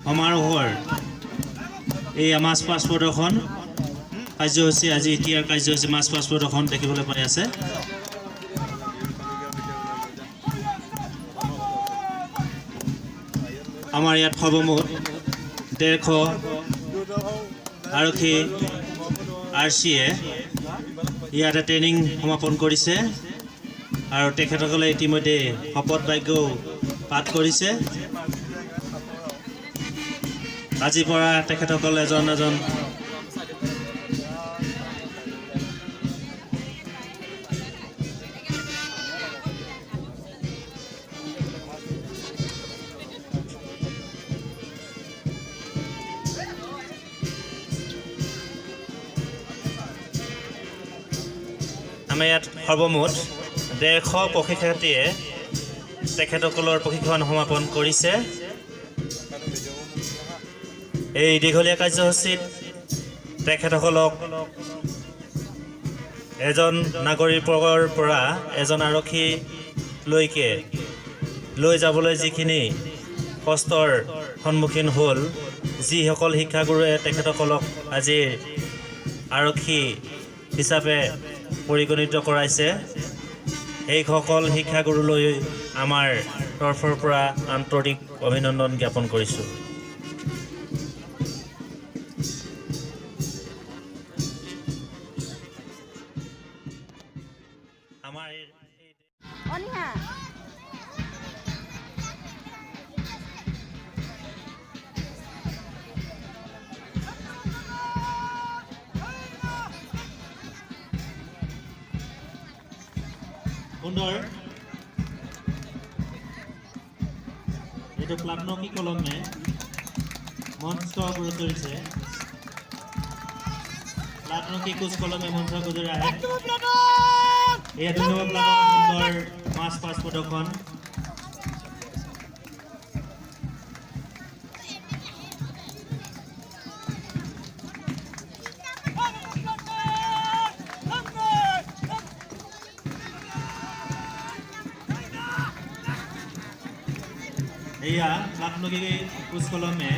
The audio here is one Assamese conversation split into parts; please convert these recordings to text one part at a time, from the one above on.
সমাৰোহৰ এই মাছ পাছ প্ৰদৰ্শন কাৰ্যসূচী আজি এতিয়াৰ কাৰ্যসূচী মাছ পাছ প্ৰদৰ্শন দেখিবলৈ পাই আছে। আমাৰ ইয়াত সৰ্বমুঠ 150 আৰক্ষী RCয়ে ইয়াতে ট্ৰেইনিং সমাপন কৰিছে আৰু তেখেতসকলে ইতিমধ্যে শপত বাক্যও পাঠ কৰিছে। আজিৰ পৰা তেখেতসকল এজন এজন আমাৰ ইয়াত সৰ্বমুঠ 150 প্ৰশিক্ষাৰ্থীয়ে তেখেতসকলৰ প্ৰশিক্ষণ সমাপন কৰিছে। এই দীঘলীয়া কাৰ্যসূচীত তেখেতসকলক এজন নাগৰিকৰ পৰা এজন আৰক্ষীলৈকে লৈ যাবলৈ যিখিনি কষ্টৰ সন্মুখীন হ'ল, যিসকল শিক্ষাগুৰুৱে তেখেতসকলক আজি আৰক্ষী হিচাপে পৰিগণিত কৰাইছে, এইসকল শিক্ষাগুৰুলৈ আমাৰ তৰফৰ পৰা আন্তৰিক অভিনন্দন জ্ঞাপন কৰিছোঁ। আমাৰ সুন্দৰ এইটো প্লাটনকী কলমে মঞ্চ কৰি চলিছে। প্লাটনকী কোচ কলমে মঞ্চ গুজৰি আহে। এয়া 2 নম্বৰ প্লাটনৰ সুন্দৰ মাছ পাছ প্ৰদৰ্শন। এয়া প্লাটনকী কোচ কলমে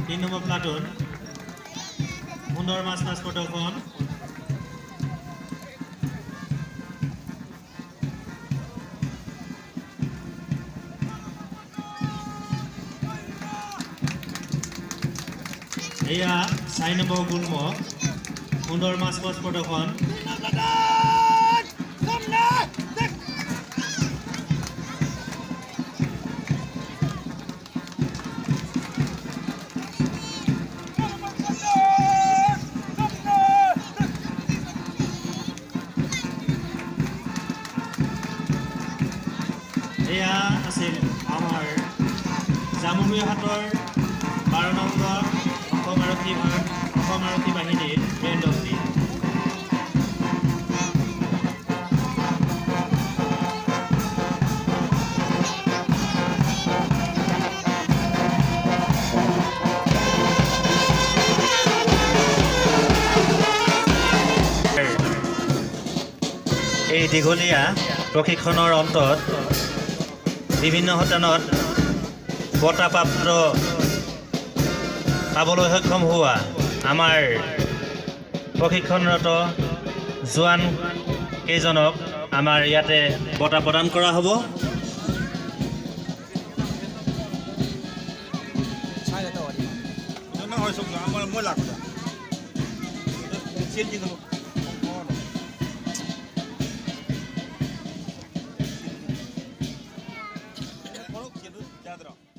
3 নম্বৰ প্লাটুন সুন্দৰ মাছ পাছ প্ৰদৰ্শন। এয়া 4 নম্বৰ গুল্ম সুন্দৰ মাছ পাছ প্ৰদৰ্শন। এয়া আছিল আমাৰ জামুগুৰিহাটৰ 12 নম্বৰ অসম আৰক্ষী বাহিনীৰ ব্ৰেণ্ডী। এই দীঘলীয়া প্ৰশিক্ষণৰ অন্তত বিভিন্ন শতানত বঁটাপ্ৰাপ্ত পাবলৈ সক্ষম হোৱা আমাৰ প্ৰশিক্ষণৰত জোৱান কেইজনক আমাৰ ইয়াতে বঁটা প্ৰদান কৰা হ'ব। Teatro.